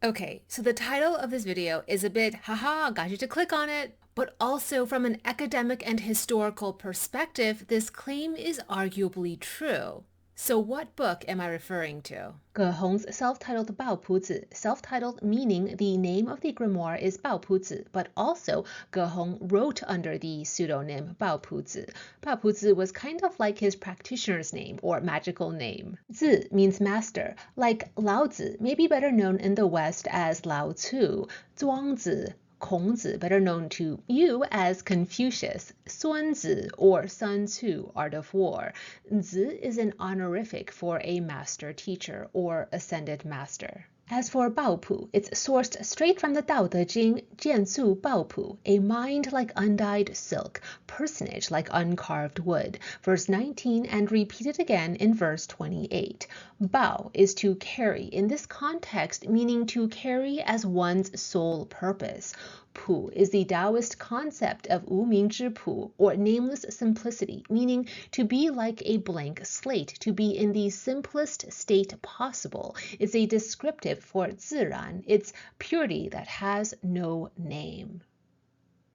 Okay, so the title of this video is a bit, haha, got you to click on it. But also from an academic and historical perspective, this claim is arguably true. So what book am I referring to? Ge Hong's self-titled 抱朴子, self-titled meaning the name of the grimoire is 抱朴子, but also Ge Hong wrote under the pseudonym 抱朴子. 抱朴子was kind of like his practitioner's name or magical name. 子 means master, like Laozi, maybe better known in the West as Lao Tzu, 庄子, Kongzi, better known to you as Confucius, Sunzi or Sun Tzu, Art of War. Zi is an honorific for a master teacher or ascended master. As for 抱朴, it's sourced straight from the Tao Te Ching, 剑素抱朴, a mind like undyed silk, personage like uncarved wood, verse 19 and repeated again in verse 28. 抱 is to carry, in this context meaning to carry as one's sole purpose. Pu is the Taoist concept of 无名之朴, or nameless simplicity, meaning to be like a blank slate, to be in the simplest state possible. It's a descriptive for 自然, it's purity that has no name.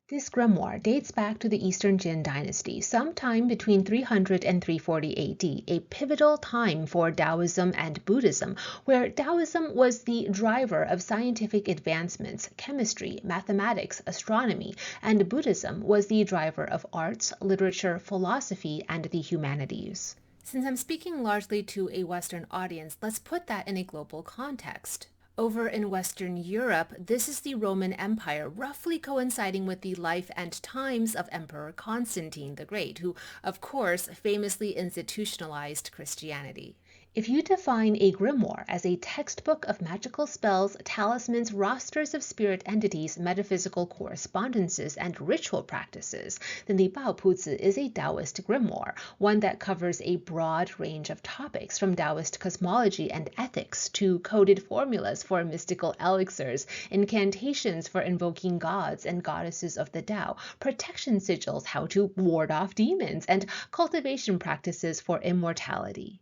This grimoire dates back to the Eastern Jin dynasty, sometime between 300 and 340 AD, a pivotal time for Taoism and Buddhism, where Taoism was the driver of scientific advancements, chemistry, mathematics, astronomy, and Buddhism was the driver of arts, literature, philosophy, and the humanities. Since I'm speaking largely to a Western audience, let's put that in a global context. Over in Western Europe, this is the Roman Empire, roughly coinciding with the life and times of Emperor Constantine the Great, who, of course, famously institutionalized Christianity. If you define a grimoire as a textbook of magical spells, talismans, rosters of spirit entities, metaphysical correspondences, and ritual practices, then the Bao Puzi is a Taoist grimoire, one that covers a broad range of topics from Taoist cosmology and ethics to coded formulas for mystical elixirs, incantations for invoking gods and goddesses of the Tao, protection sigils, how to ward off demons, and cultivation practices for immortality.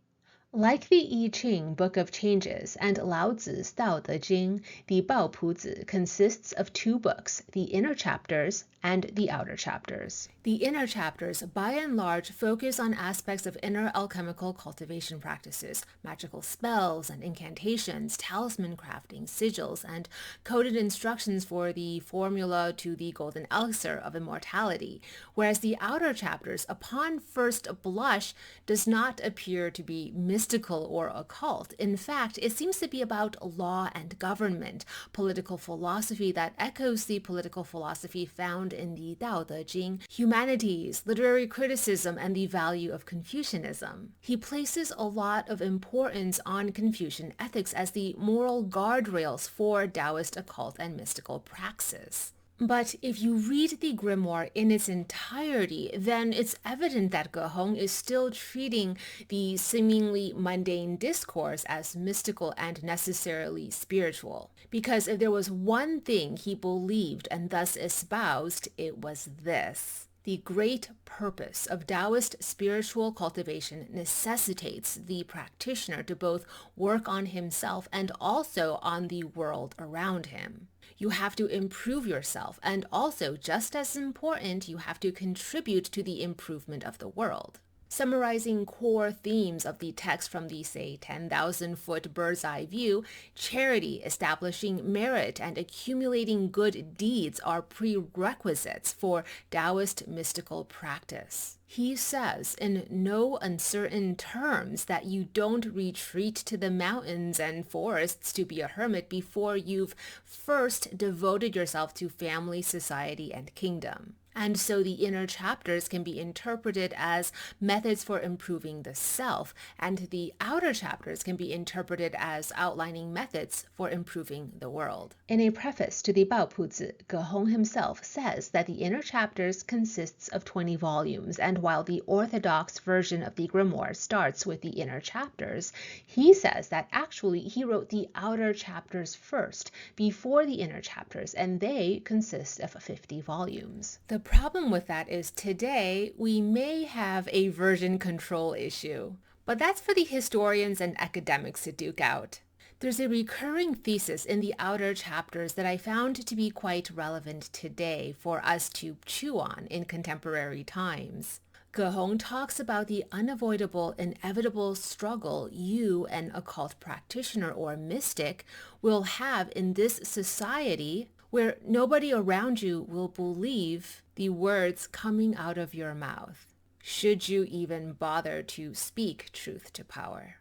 Like the I Ching, Book of Changes, and Lao Tzu's Tao Te Ching, the Bao Pu Zi consists of two books, the inner chapters and the outer chapters. The inner chapters, by and large, focus on aspects of inner alchemical cultivation practices, magical spells and incantations, talisman crafting, sigils, and coded instructions for the formula to the golden elixir of immortality, whereas the outer chapters, upon first blush, does not appear to be mystical or occult. In fact, it seems to be about law and government, political philosophy that echoes the political philosophy found in the Tao Te Ching, humanities, literary criticism, and the value of Confucianism. He places a lot of importance on Confucian ethics as the moral guardrails for Taoist occult and mystical praxis. But if you read the grimoire in its entirety, then it's evident that Ge Hong is still treating the seemingly mundane discourse as mystical and necessarily spiritual. Because if there was one thing he believed and thus espoused, it was this. The great purpose of Taoist spiritual cultivation necessitates the practitioner to both work on himself and also on the world around him. You have to improve yourself, and also, just as important, you have to contribute to the improvement of the world. Summarizing core themes of the text from the, say, 10,000-foot bird's eye view, charity, establishing merit, and accumulating good deeds are prerequisites for Taoist mystical practice. He says in no uncertain terms that you don't retreat to the mountains and forests to be a hermit before you've first devoted yourself to family, society, and kingdom. And so the inner chapters can be interpreted as methods for improving the self, and the outer chapters can be interpreted as outlining methods for improving the world. In a preface to the Bao Pu Zi, Ge Hong himself says that the inner chapters consists of 20 volumes, and while the orthodox version of the grimoire starts with the inner chapters, he says that actually he wrote the outer chapters first, before the inner chapters, and they consist of 50 volumes. The problem with that is today we may have a version control issue, but that's for the historians and academics to duke out. There's a recurring thesis in the outer chapters that I found to be quite relevant today for us to chew on in contemporary times. Ge Hong talks about the unavoidable, inevitable struggle you, an occult practitioner or mystic, will have in this society where nobody around you will believe the words coming out of your mouth, should you even bother to speak truth to power.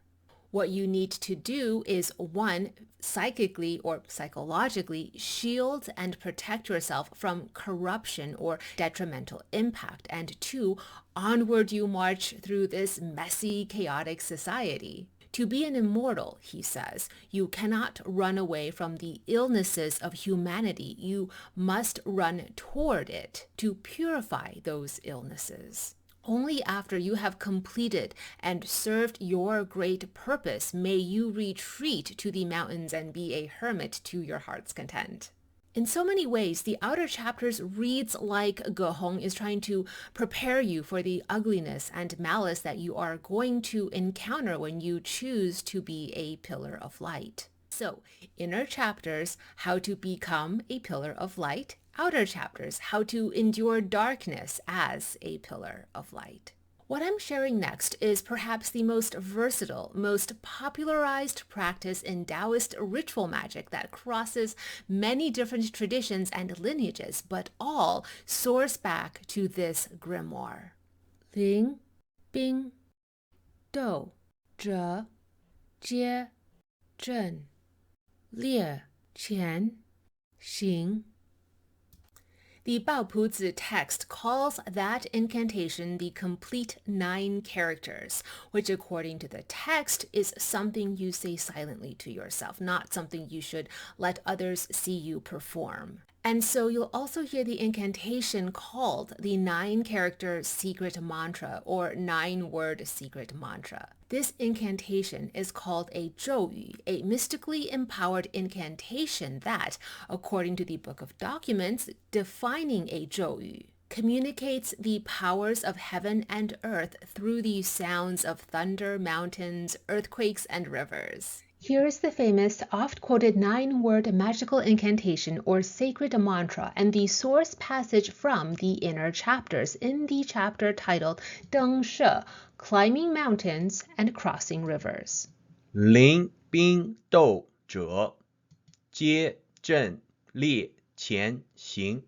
What you need to do is, one, psychically or psychologically shield and protect yourself from corruption or detrimental impact, and two, onward you march through this messy, chaotic society. To be an immortal, he says, you cannot run away from the illnesses of humanity. You must run toward it to purify those illnesses. Only after you have completed and served your great purpose may you retreat to the mountains and be a hermit to your heart's content. In so many ways, the outer chapters reads like Ge Hong is trying to prepare you for the ugliness and malice that you are going to encounter when you choose to be a pillar of light. So, inner chapters, how to become a pillar of light. Outer chapters, how to endure darkness as a pillar of light. What I'm sharing next is perhaps the most versatile, most popularized practice in Taoist ritual magic that crosses many different traditions and lineages, but all source back to this grimoire. Ling, Bing, Dou, Zhe, Jie, Zhen, Lie, Qian, Xing. The Baopuzi text calls that incantation the complete 9 characters, which according to the text is something you say silently to yourself, not something you should let others see you perform. And so you'll also hear the incantation called the 9-character secret mantra or 9-word secret mantra. This incantation is called a zhouyu, a mystically empowered incantation that, according to the Book of Documents, defining a zhouyu, communicates the powers of heaven and earth through the sounds of thunder, mountains, earthquakes, and rivers. Here is the famous, oft-quoted 9-word magical incantation or sacred mantra and the source passage from the inner chapters in the chapter titled Deng She, Climbing Mountains and Crossing Rivers. 临兵斗者，皆阵列前行。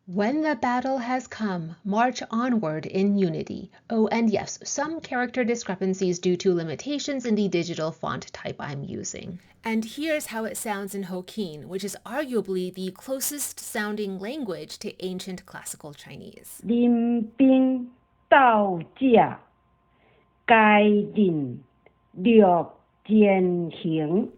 When the battle has come, march onward in unity. Oh, and yes, some character discrepancies due to limitations in the digital font type I'm using. And here's how it sounds in Hokkien, which is arguably the closest sounding language to ancient classical Chinese. 临兵斗者，皆阵列前行。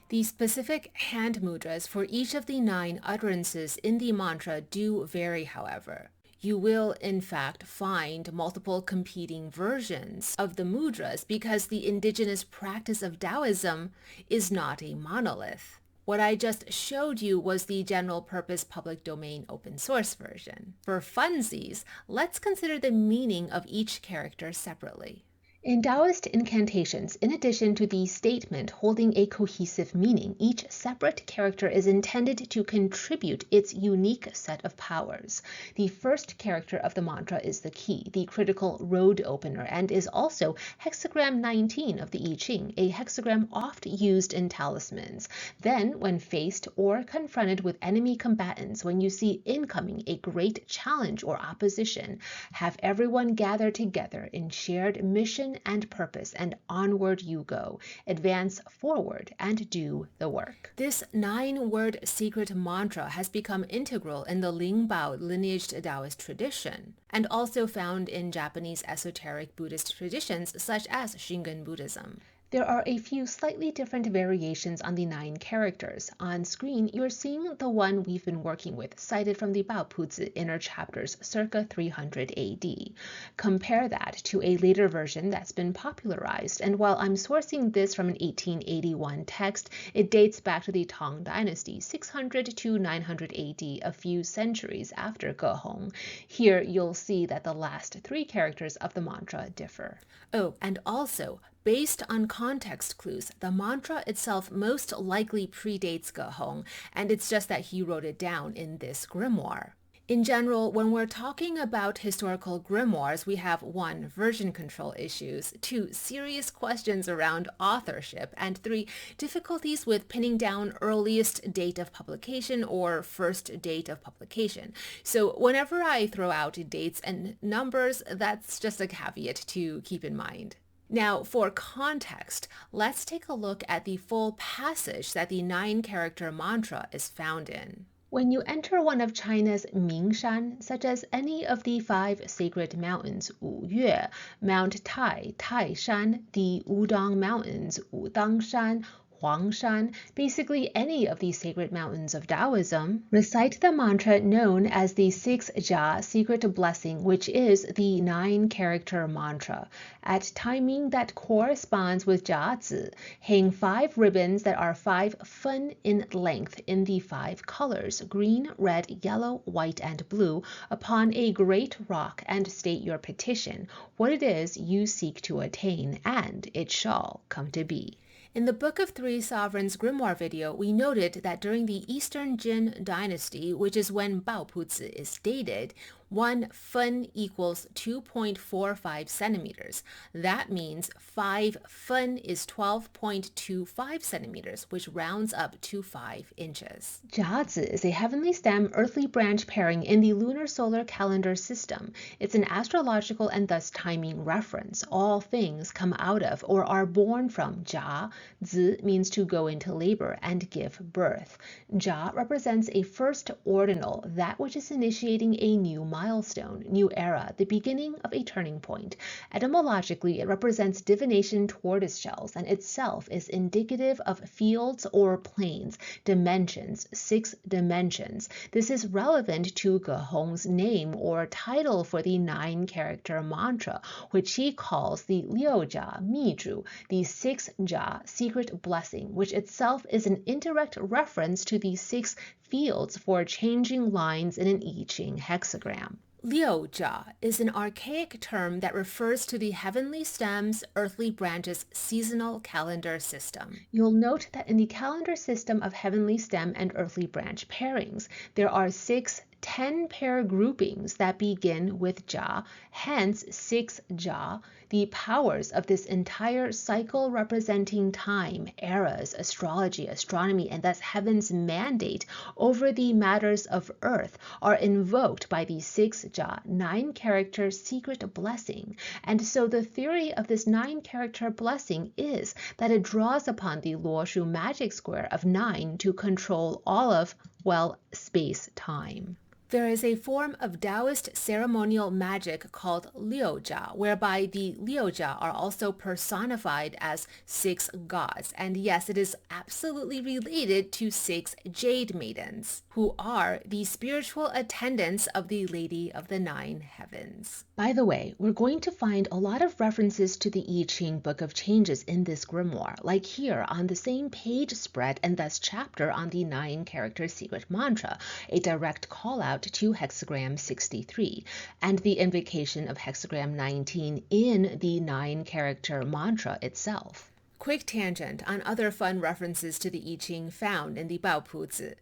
The specific hand mudras for each of the 9 utterances in the mantra do vary, however. You will, in fact, find multiple competing versions of the mudras because the indigenous practice of Taoism is not a monolith. What I just showed you was the general purpose public domain open source version. For funsies, let's consider the meaning of each character separately. In Taoist incantations, in addition to the statement holding a cohesive meaning, each separate character is intended to contribute its unique set of powers. The first character of the mantra is the key, the critical road opener, and is also hexagram 19 of the I Ching, a hexagram oft used in talismans. Then, when faced or confronted with enemy combatants, when you see incoming a great challenge or opposition, have everyone gather together in shared mission and purpose, and onward you go. Advance forward and do the work. This 9-word secret mantra has become integral in the Lingbao lineaged Taoist tradition, and also found in Japanese esoteric Buddhist traditions such as Shingon Buddhism. There are a few slightly different variations on the 9 characters. On screen, you're seeing the one we've been working with, cited from the Baopuzi inner chapters circa 300 AD. Compare that to a later version that's been popularized, and while I'm sourcing this from an 1881 text, it dates back to the Tang Dynasty, 600 to 900 AD, a few centuries after Ge Hong. Here, you'll see that the last 3 characters of the mantra differ. Oh, and also, based on context clues, the mantra itself most likely predates Gehong, and it's just that he wrote it down in this grimoire. In general, when we're talking about historical grimoires, we have 1. Version control issues, 2. Serious questions around authorship, and 3. Difficulties with pinning down earliest date of publication or first date of publication. So whenever I throw out dates and numbers, that's just a caveat to keep in mind. Now, for context, let's take a look at the full passage that the 9-character mantra is found in. When you enter one of China's Mingshan, such as any of the 5 sacred mountains, Wuyue, Mount Tai, Taishan, the Wudang Mountains, Wudangshan, Huangshan, basically any of the sacred mountains of Taoism, recite the mantra known as the 6 Jia secret blessing, which is the 9-character mantra. At timing that corresponds with Jia Zi, hang 5 ribbons that are 5 fen in length in the 5 colors, green, red, yellow, white, and blue, upon a great rock and state your petition, what it is you seek to attain, and it shall come to be. In the Book of Three Sovereigns grimoire video, we noted that during the Eastern Jin dynasty, which is when Baopuzi is dated, 1 fen equals 2.45 centimeters. That means 5 fen is 12.25 centimeters, which rounds up to 5 inches. Jiazi is a heavenly stem earthly branch pairing in the lunar solar calendar system. It's an astrological and thus timing reference. All things come out of or are born from Jia. Zi means to go into labor and give birth. Jia represents a first ordinal, that which is initiating a new milestone, new era, the beginning of a turning point. Etymologically, it represents divination tortoise shells and itself is indicative of fields or plains, dimensions, 6 dimensions. This is relevant to Gehong's name or title for the 9-character mantra, which he calls the Liu Jia Mizhu, the 6 Jia secret blessing, which itself is an indirect reference to the 6 fields for changing lines in an I Ching hexagram. Liu Jia is an archaic term that refers to the heavenly stem's earthly branches seasonal calendar system. You'll note that in the calendar system of heavenly stem and earthly branch pairings, there are 6 10-pair groupings that begin with Jia, hence 6 Jia, the powers of this entire cycle representing time, eras, astrology, astronomy, and thus heaven's mandate over the matters of earth are invoked by the 6 Jia 9-character secret blessing. And so the theory of this 9-character blessing is that it draws upon the Luoshu magic square of 9 to control all of, well, space-time. There is a form of Taoist ceremonial magic called Liu Jia, whereby the Liu Jia are also personified as 6 gods. And yes, it is absolutely related to 6 jade maidens, who are the spiritual attendants of the Lady of the 9 Heavens. By the way, we're going to find a lot of references to the I Ching Book of Changes in this grimoire, like here on the same page spread and thus chapter on the 9-character secret mantra, a direct call out to hexagram 63, and the invocation of hexagram 19 in the 9-character mantra itself. Quick tangent on other fun references to the I Ching found in the Baopuzi.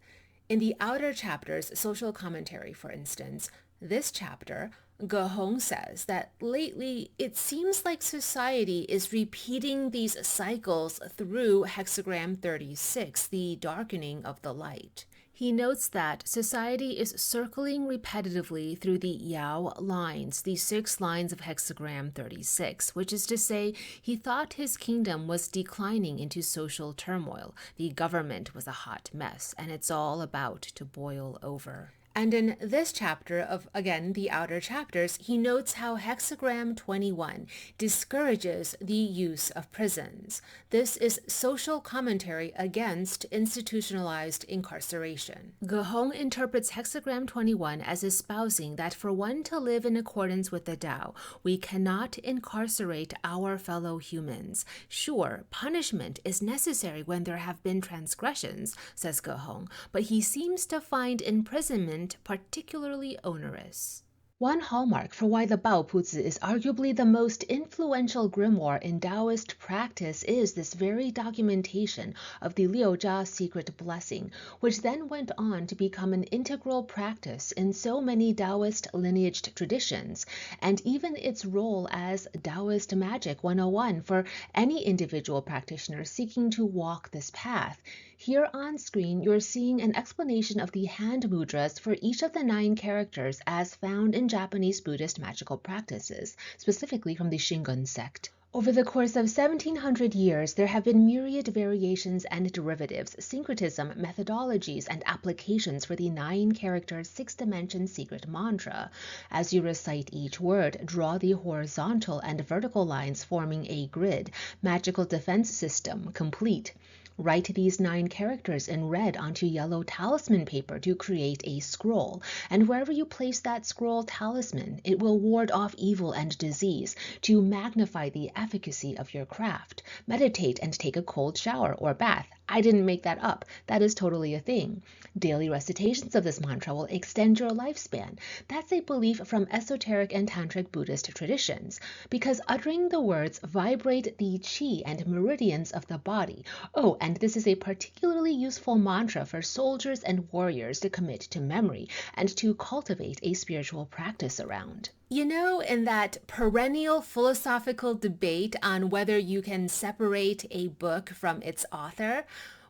In the outer chapter's social commentary, for instance, this chapter, Gehong says that lately it seems like society is repeating these cycles through hexagram 36, the darkening of the light. He notes that society is circling repetitively through the Yao lines, the 6 lines of hexagram 36, which is to say, he thought his kingdom was declining into social turmoil. The government was a hot mess, and it's all about to boil over. And in this chapter of, again, the outer chapters, he notes how hexagram 21 discourages the use of prisons. This is social commentary against institutionalized incarceration. Gehong interprets hexagram 21 as espousing that for one to live in accordance with the Tao, we cannot incarcerate our fellow humans. Sure, punishment is necessary when there have been transgressions, says Gehong, but he seems to find imprisonment particularly onerous. One hallmark for why the Bao Puzi is arguably the most influential grimoire in Taoist practice is this very documentation of the Liu Jia secret blessing, which then went on to become an integral practice in so many Taoist lineaged traditions, and even its role as Taoist Magic 101 for any individual practitioner seeking to walk this path. Here on screen, you're seeing an explanation of the hand mudras for each of the 9 characters as found in Japanese Buddhist magical practices, specifically from the Shingon sect. Over the course of 1700 years, there have been myriad variations and derivatives, syncretism, methodologies, and applications for the 9-character 6-dimension secret mantra. As you recite each word, draw the horizontal and vertical lines forming a grid, magical defense system, complete. Write these 9 characters in red onto yellow talisman paper to create a scroll, and wherever you place that scroll talisman, it will ward off evil and disease to magnify the efficacy of your craft. Meditate and take a cold shower or bath. I didn't make that up. That is totally a thing. Daily recitations of this mantra will extend your lifespan. That's a belief from esoteric and tantric Buddhist traditions, because uttering the words vibrate the qi and meridians of the body. Oh, and this is a particularly useful mantra for soldiers and warriors to commit to memory and to cultivate a spiritual practice around. You know, in that perennial philosophical debate on whether you can separate a book from its author,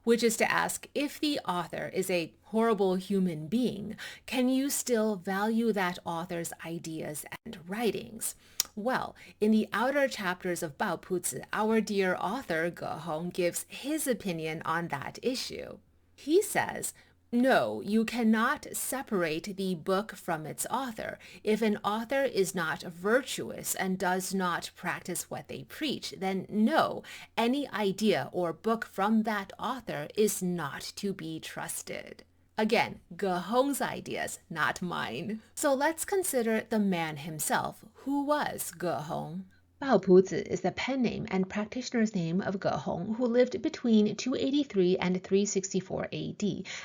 which is to ask, if the author is a horrible human being, can you still value that author's ideas and writings? Well, in the outer chapters of Bao Puzi, our dear author Ge Hong gives his opinion on that issue. He says, no, you cannot separate the book from its author. If an author is not virtuous and does not practice what they preach, then no, any idea or book from that author is not to be trusted. Again, Ge Hong's ideas, not mine. So let's consider the man himself. Who was Ge Hong? Bao Puzi is the pen name and practitioner's name of Ge Hong, who lived between 283 and 364 AD,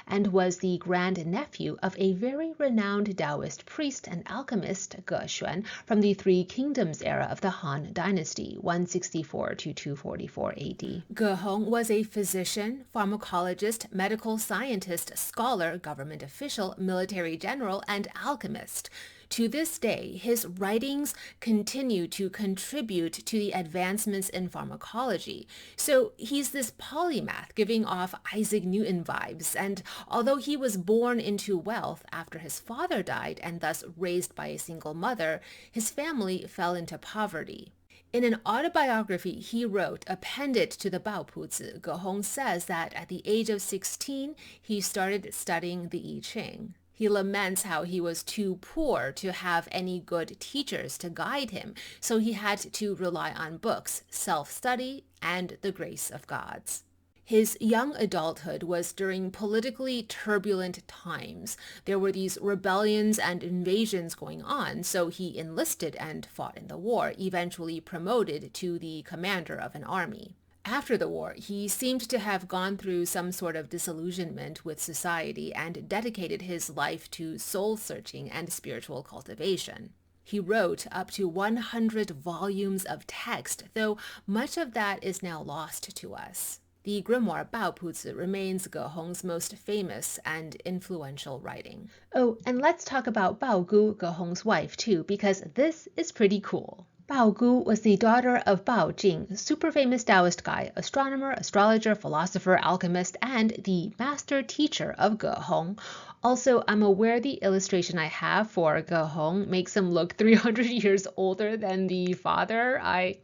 and was the grandnephew of a very renowned Taoist priest and alchemist, Ge Xuan, from the Three Kingdoms era of the Han Dynasty, 164 to 244 AD. Ge Hong was a physician, pharmacologist, medical scientist, scholar, government official, military general, and alchemist. To this day, his writings continue to contribute to the advancements in pharmacology. So he's this polymath giving off Isaac Newton vibes, and although he was born into wealth after his father died and thus raised by a single mother, his family fell into poverty. In an autobiography he wrote appended to the Bao Puzi, Ge Hong says that at the age of 16, he started studying the I Ching. He laments how he was too poor to have any good teachers to guide him, so he had to rely on books, self-study, and the grace of gods. His young adulthood was during politically turbulent times. There were these rebellions and invasions going on, so he enlisted and fought in the war, eventually promoted to the commander of an army. After the war, he seemed to have gone through some sort of disillusionment with society and dedicated his life to soul-searching and spiritual cultivation. He wrote up to 100 volumes of text, though much of that is now lost to us. The grimoire Bao Puzi remains Ge Hong's most famous and influential writing. Oh, and let's talk about Bao Gu, Ge Hong's wife, too, because this is pretty cool. Bao Gu was the daughter of Bao Jing, super famous Taoist guy, astronomer, astrologer, philosopher, alchemist, and the master teacher of Ge Hong. Also, I'm aware the illustration I have for Ge Hong makes him look 300 years older than the father. I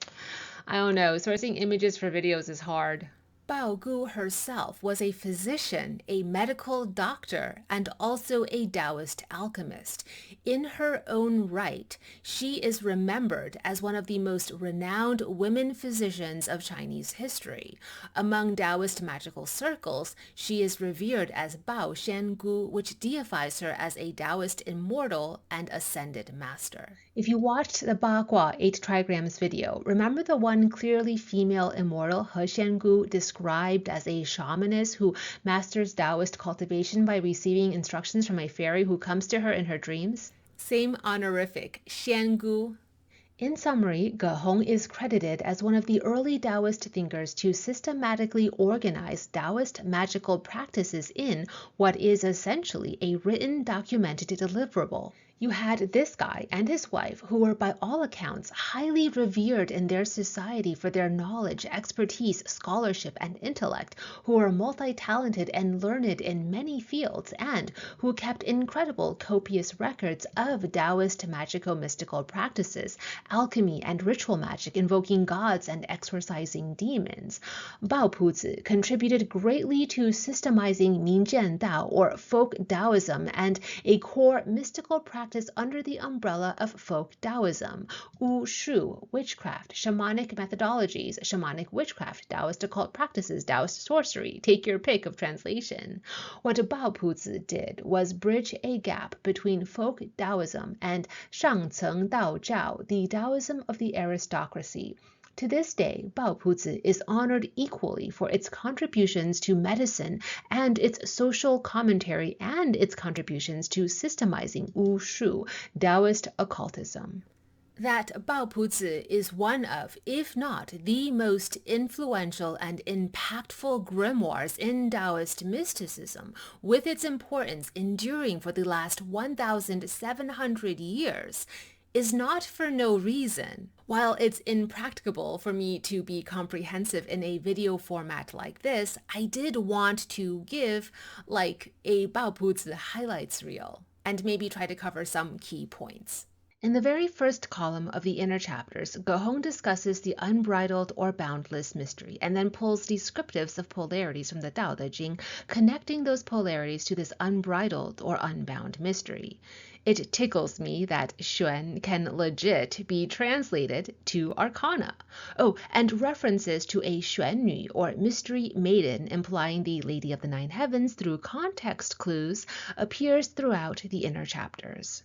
don't know, sourcing images for videos is hard. Bao Gu herself was a physician, a medical doctor, and also a Taoist alchemist. In her own right, she is remembered as one of the most renowned women physicians of Chinese history. Among Taoist magical circles, she is revered as Bao Xian Gu, which deifies her as a Taoist immortal and ascended master. If you watched the Ba Gua 8 trigrams video, remember the one clearly female immortal He Xian Gu described as a shamaness who masters Taoist cultivation by receiving instructions from a fairy who comes to her in her dreams? Same honorific, 仙姑. In summary, Ge Hong is credited as one of the early Taoist thinkers to systematically organize Taoist magical practices in what is essentially a written, documented deliverable. You had this guy and his wife who were by all accounts highly revered in their society for their knowledge, expertise, scholarship, and intellect, who were multi-talented and learned in many fields, and who kept incredible copious records of Taoist magico-mystical practices, alchemy and ritual magic invoking gods and exorcising demons. Bao Puzi contributed greatly to systemizing Minjian Dao, or folk Taoism, and a core mystical practice under the umbrella of folk Taoism, Wu Shu, witchcraft, shamanic methodologies, shamanic witchcraft, Taoist occult practices, Taoist sorcery, take your pick of translation. What Bao Puzi did was bridge a gap between folk Taoism and Shangceng Dao Zhao, the Taoism of the aristocracy. To this day, Bao Puzi is honored equally for its contributions to medicine and its social commentary and its contributions to systemizing Wu Shu, Taoist occultism. That Bao Puzi is one of, if not the most influential and impactful grimoires in Taoist mysticism, with its importance enduring for the last 1,700 years, is not for no reason. While it's impracticable for me to be comprehensive in a video format like this, I did want to give like a Bao Puzi highlights reel and maybe try to cover some key points. In the very first column of the inner chapters, Ge Hong discusses the unbridled or boundless mystery, and then pulls descriptives of polarities from the Tao Te Ching, connecting those polarities to this unbridled or unbound mystery. It tickles me that Xuan can legit be translated to arcana. Oh, and references to a Xuannu or mystery maiden implying the Lady of the Nine Heavens through context clues appears throughout the inner chapters.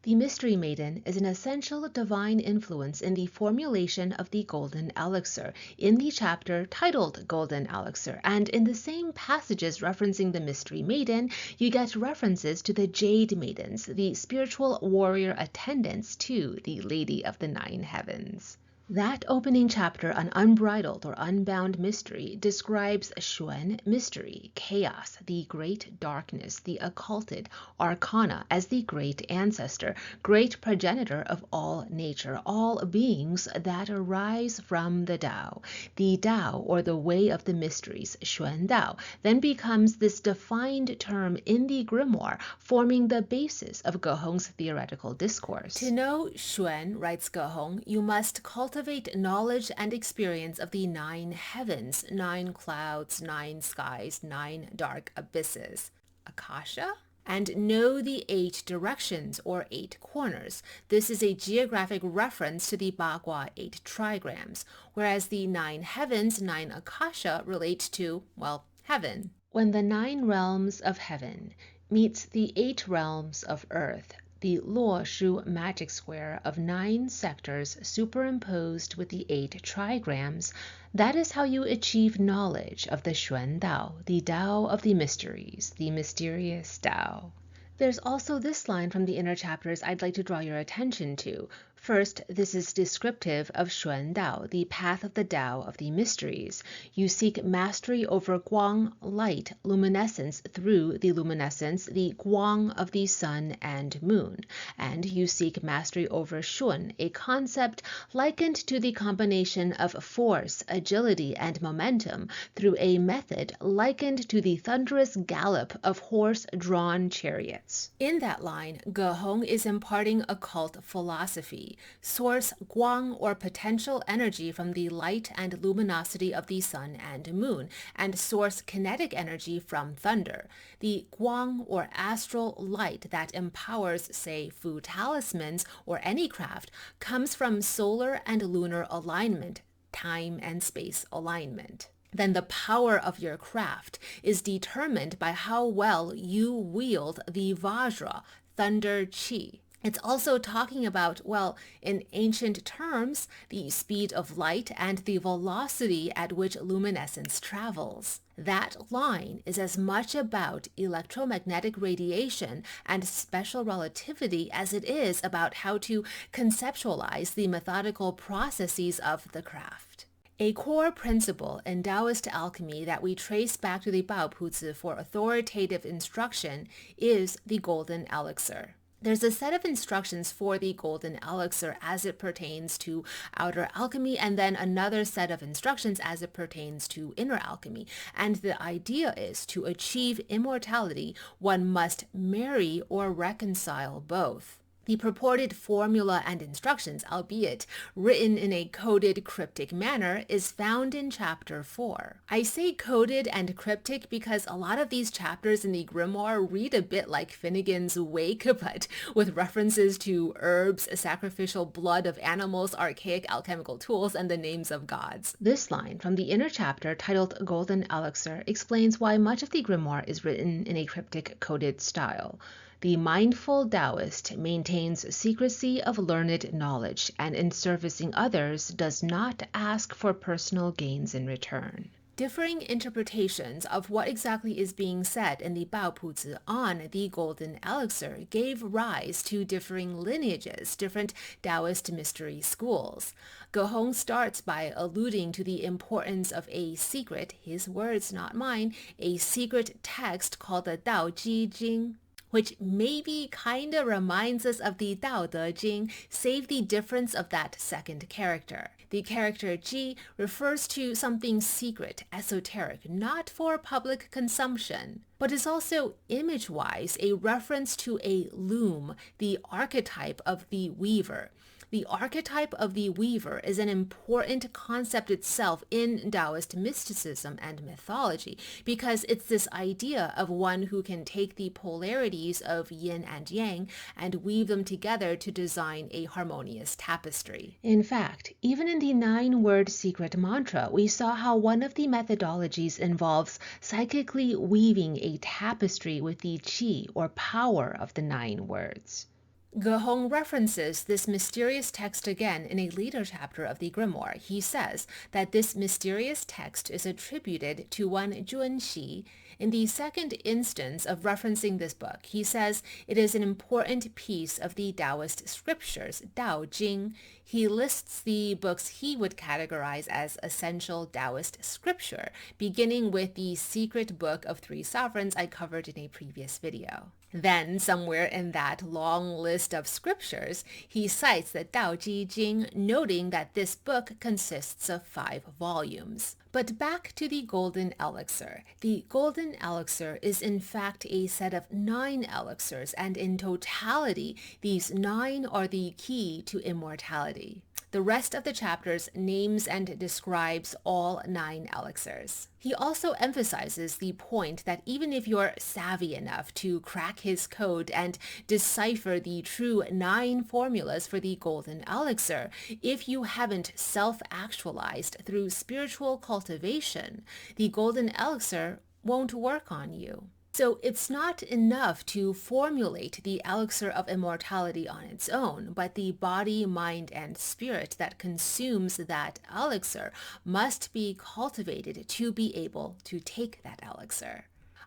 The Mystery Maiden is an essential divine influence in the formulation of the Golden Elixir, in the chapter titled Golden Elixir, and in the same passages referencing the Mystery Maiden, you get references to the Jade Maidens, the spiritual warrior attendants to the Lady of the Nine Heavens. That opening chapter on unbridled or unbound mystery describes Xuan mystery, chaos, the great darkness, the occulted, arcana as the great ancestor, great progenitor of all nature, all beings that arise from the Tao. The Tao, or the way of the mysteries, Xuan Dao, then becomes this defined term in the grimoire, forming the basis of Ge Hong's theoretical discourse. To know Xuan, writes Ge Hong, you must cultivate knowledge and experience of the 9 heavens, 9 clouds, 9 skies, 9 dark abysses, Akasha, and know the 8 directions or 8 corners. This is a geographic reference to the Bagua 8 trigrams, whereas the 9 heavens, 9 Akasha relate to, well, heaven. When the 9 realms of heaven meets the 8 realms of earth, the Luo Shu magic square of 9 sectors superimposed with the 8 trigrams, that is how you achieve knowledge of the Xuan Dao, the Tao of the mysteries, the mysterious Tao. There's also this line from the inner chapters I'd like to draw your attention to. First, this is descriptive of Xuan Dao, the path of the Tao of the mysteries. You seek mastery over Guang, light, luminescence through the luminescence, the Guang of the sun and moon. And you seek mastery over Shun, a concept likened to the combination of force, agility, and momentum through a method likened to the thunderous gallop of horse-drawn chariots. In that line, Ge Hong is imparting occult philosophy. Source Guang or potential energy from the light and luminosity of the sun and moon, and source kinetic energy from thunder. The Guang or astral light that empowers, say, Fu talismans or any craft comes from solar and lunar alignment, time and space alignment. Then the power of your craft is determined by how well you wield the Vajra, thunder chi. It's also talking about, well, in ancient terms, the speed of light and the velocity at which luminescence travels. That line is as much about electromagnetic radiation and special relativity as it is about how to conceptualize the methodical processes of the craft. A core principle in Taoist alchemy that we trace back to the Baopuzi for authoritative instruction is the golden elixir. There's a set of instructions for the golden elixir as it pertains to outer alchemy, and then another set of instructions as it pertains to inner alchemy. And the idea is to achieve immortality, one must marry or reconcile both. The purported formula and instructions, albeit written in a coded cryptic manner, is found in chapter 4. I say coded and cryptic because a lot of these chapters in the grimoire read a bit like Finnegan's Wake, but with references to herbs, sacrificial blood of animals, archaic alchemical tools, and the names of gods. This line from the inner chapter titled Golden Elixir explains why much of the grimoire is written in a cryptic coded style. The mindful Taoist maintains secrecy of learned knowledge and in servicing others does not ask for personal gains in return. Differing interpretations of what exactly is being said in the Baopuzi on the golden elixir gave rise to differing lineages, different Taoist mystery schools. Gehong starts by alluding to the importance of a secret, his words not mine, a secret text called the Dao Ji Jing, which maybe kinda reminds us of the Dao De Jing, save the difference of that second character. The character Ji refers to something secret, esoteric, not for public consumption, but is also image-wise a reference to a loom, the archetype of the weaver. The archetype of the weaver is an important concept itself in Taoist mysticism and mythology because it's this idea of one who can take the polarities of yin and yang and weave them together to design a harmonious tapestry. In fact, even in the 9-word secret mantra, we saw how one of the methodologies involves psychically weaving a tapestry with the qi or power of the 9 words. Gehong references this mysterious text again in a later chapter of the grimoire. He says that this mysterious text is attributed to one Junxi. In the second instance of referencing this book, he says it is an important piece of the Taoist scriptures, Dao Jing. He lists the books he would categorize as essential Taoist scripture, beginning with the secret book of 3 sovereigns I covered in a previous video. Then, somewhere in that long list of scriptures, he cites the Dao Ji Jing, noting that this book consists of 5 volumes. But back to the golden elixir. The golden elixir is in fact a set of 9 elixirs, and in totality, these 9 are the key to immortality. The rest of the chapters names and describes all 9 elixirs. He also emphasizes the point that even if you're savvy enough to crack his code and decipher the true 9 formulas for the golden elixir, if you haven't self-actualized through spiritual cultivation, the golden elixir won't work on you. So it's not enough to formulate the elixir of immortality on its own, but the body, mind, and spirit that consumes that elixir must be cultivated to be able to take that elixir.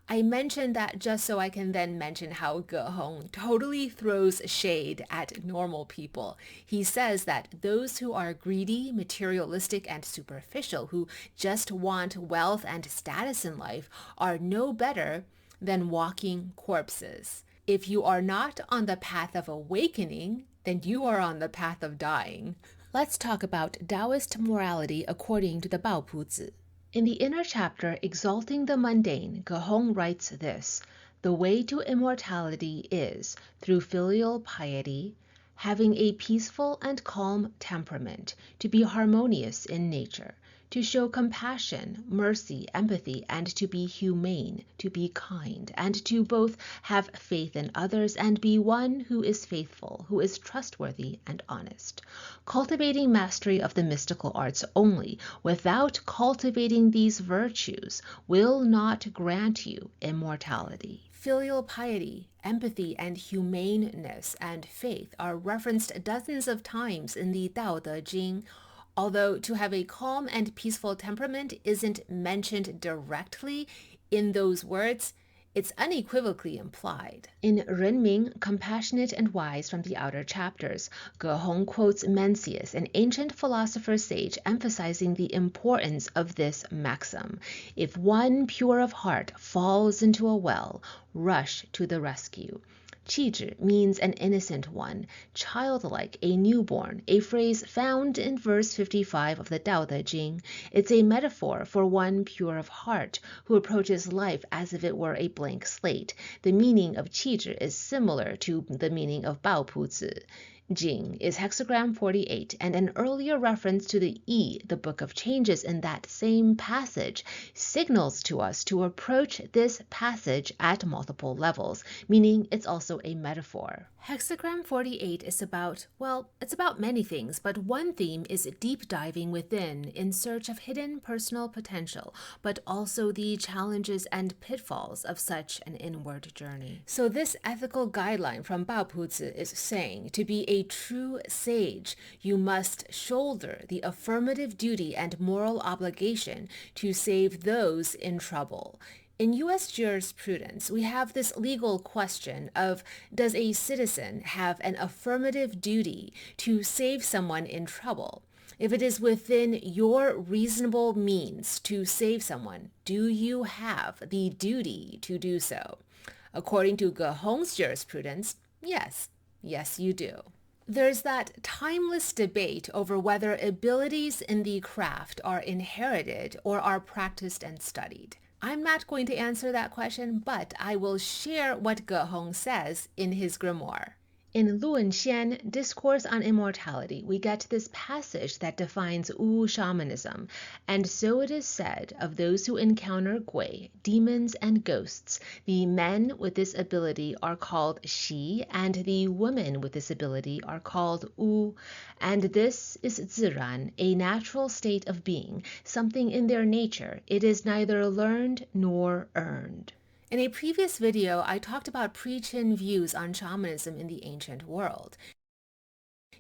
I mentioned that just so I can then mention how Gehong totally throws shade at normal people. He says that those who are greedy, materialistic, and superficial, who just want wealth and status in life, are no better than walking corpses. If you are not on the path of awakening, then you are on the path of dying. Let's talk about Taoist morality according to the Baopuzi. In the inner chapter Exalting the Mundane, Gehong writes this: the way to immortality is through filial piety, having a peaceful and calm temperament, to be harmonious in nature, to show compassion, mercy, empathy, and to be humane, to be kind, and to both have faith in others and be one who is faithful, who is trustworthy and honest. Cultivating mastery of the mystical arts only, without cultivating these virtues, will not grant you immortality. Filial piety, empathy, and humaneness and faith are referenced dozens of times in the Dao De Jing. although to have a calm and peaceful temperament isn't mentioned directly in those words, it's unequivocally implied. In Renming, Compassionate and Wise from the Outer Chapters, Ge Hong quotes Mencius, an ancient philosopher sage, emphasizing the importance of this maxim. If one pure of heart falls into a well, rush to the rescue. 气质 means an innocent one, childlike, a newborn, a phrase found in verse 55 of the Tao Te Ching. It's a metaphor for one pure of heart, who approaches life as if it were a blank slate. The meaning of 气质 is similar to the meaning of 抱朴子. Jing is hexagram 48, and an earlier reference to the Yi, the Book of Changes, in that same passage signals to us to approach this passage at multiple levels, meaning it's also a metaphor. Hexagram 48 is about, well, it's about many things, but one theme is deep diving within in search of hidden personal potential, but also the challenges and pitfalls of such an inward journey. So this ethical guideline from Bao Puzi is saying to be a true sage, you must shoulder the affirmative duty and moral obligation to save those in trouble. In U.S. jurisprudence, we have this legal question of, does a citizen have an affirmative duty to save someone in trouble? If it is within your reasonable means to save someone, do you have the duty to do so? According to Ge Hong's jurisprudence, yes. Yes, you do. There's that timeless debate over whether abilities in the craft are inherited or are practiced and studied. I'm not going to answer that question, but I will share what Ge Hong says in his grimoire. In Luan Xian, Discourse on Immortality, we get this passage that defines Wu shamanism, and so it is said of those who encounter Gui, demons and ghosts, the men with this ability are called Xi, and the women with this ability are called Wu, and this is Ziran, a natural state of being, something in their nature. It is neither learned nor earned. In a previous video, I talked about pre-Qin views on shamanism in the ancient world.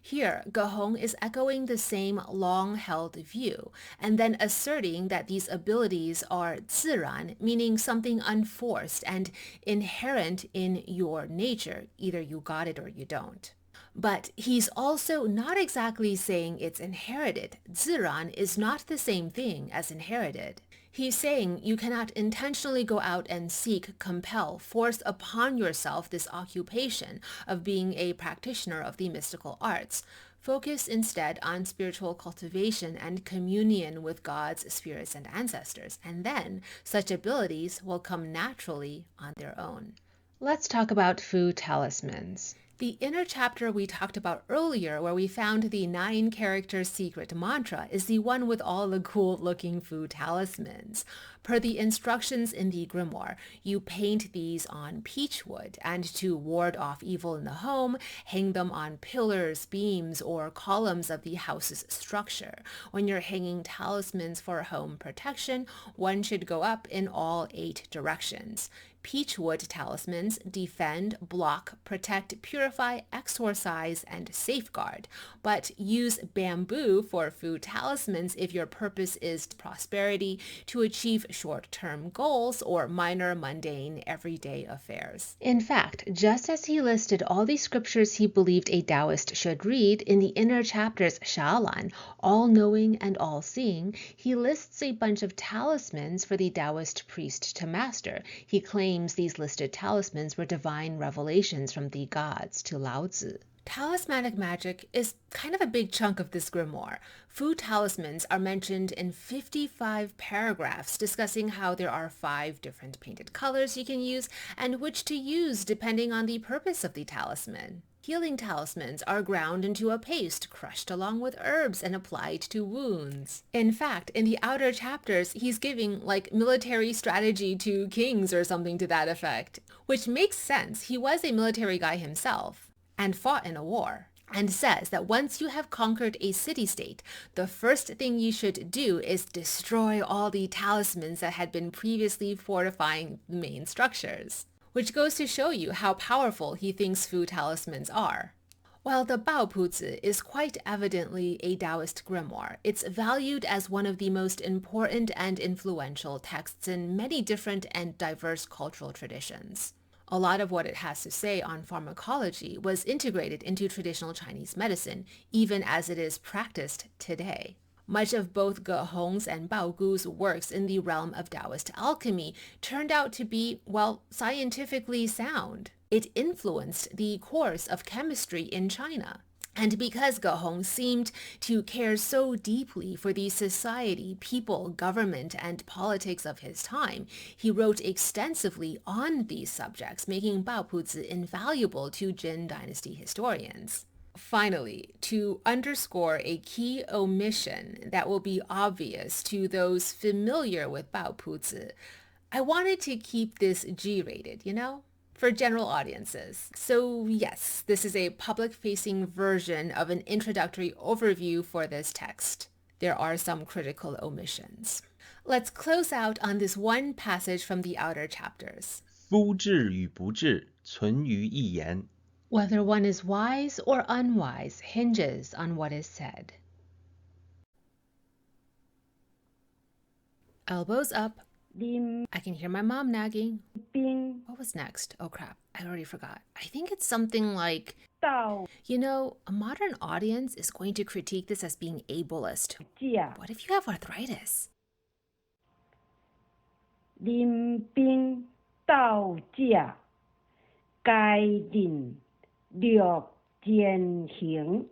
Here, Ge Hong is echoing the same long-held view, and then asserting that these abilities are ziran, meaning something unforced and inherent in your nature. Either you got it or you don't. But he's also not exactly saying it's inherited. Ziran is not the same thing as inherited. He's saying you cannot intentionally go out and seek, compel, force upon yourself this occupation of being a practitioner of the mystical arts. Focus instead on spiritual cultivation and communion with God's spirits and ancestors, and then such abilities will come naturally on their own. Let's talk about Fu talismans. The inner chapter we talked about earlier, where we found the 9-character secret mantra, is the one with all the cool-looking Fu talismans. Per the instructions in the grimoire, you paint these on peach wood, and to ward off evil in the home, hang them on pillars, beams, or columns of the house's structure. When you're hanging talismans for home protection, one should go up in all 8 directions. Peachwood talismans defend, block, protect, purify, exorcise, and safeguard. But use bamboo for Fu talismans if your purpose is prosperity, to achieve short-term goals, or minor, mundane, everyday affairs. In fact, just as he listed all the scriptures he believed a Taoist should read in the inner chapters Shalan, all-knowing and all-seeing, he lists a bunch of talismans for the Taoist priest to master. He claims these listed talismans were divine revelations from the gods to Lao Tzu. Talismanic magic is kind of a big chunk of this grimoire. Fu talismans are mentioned in 55 paragraphs discussing how there are 5 different painted colors you can use and which to use depending on the purpose of the talisman. Healing talismans are ground into a paste, crushed along with herbs, and applied to wounds. In fact, in the outer chapters, he's giving like military strategy to kings or something to that effect, which makes sense. He was a military guy himself and fought in a war, and says that once you have conquered a city-state, the first thing you should do is destroy all the talismans that had been previously fortifying the main structures. Which goes to show you how powerful he thinks Fu talismans are. While the Baopuzi is quite evidently a Taoist grimoire, it's valued as one of the most important and influential texts in many different and diverse cultural traditions. A lot of what it has to say on pharmacology was integrated into traditional Chinese medicine, even as it is practiced today. Much of both Ge Hong's and Bao Gu's works in the realm of Taoist alchemy turned out to be, well, scientifically sound. It influenced the course of chemistry in China. And because Ge Hong seemed to care so deeply for the society, people, government, and politics of his time, he wrote extensively on these subjects, making Baopuzi invaluable to Jin Dynasty historians. Finally, to underscore a key omission that will be obvious to those familiar with Baopuzi, I wanted to keep this G-rated, for general audiences. So yes, this is a public-facing version of an introductory overview for this text. There are some critical omissions. Let's close out on this one passage from the outer chapters. 夫智与不智，存于一言。 Whether one is wise or unwise hinges on what is said. Elbows up. 林 I can hear my mom nagging. 冰 What was next? Oh crap, I already forgot. I think it's something like, 道 a modern audience is going to critique this as being ableist. 驾 What if you have arthritis? 林冰道驾，该人略践行。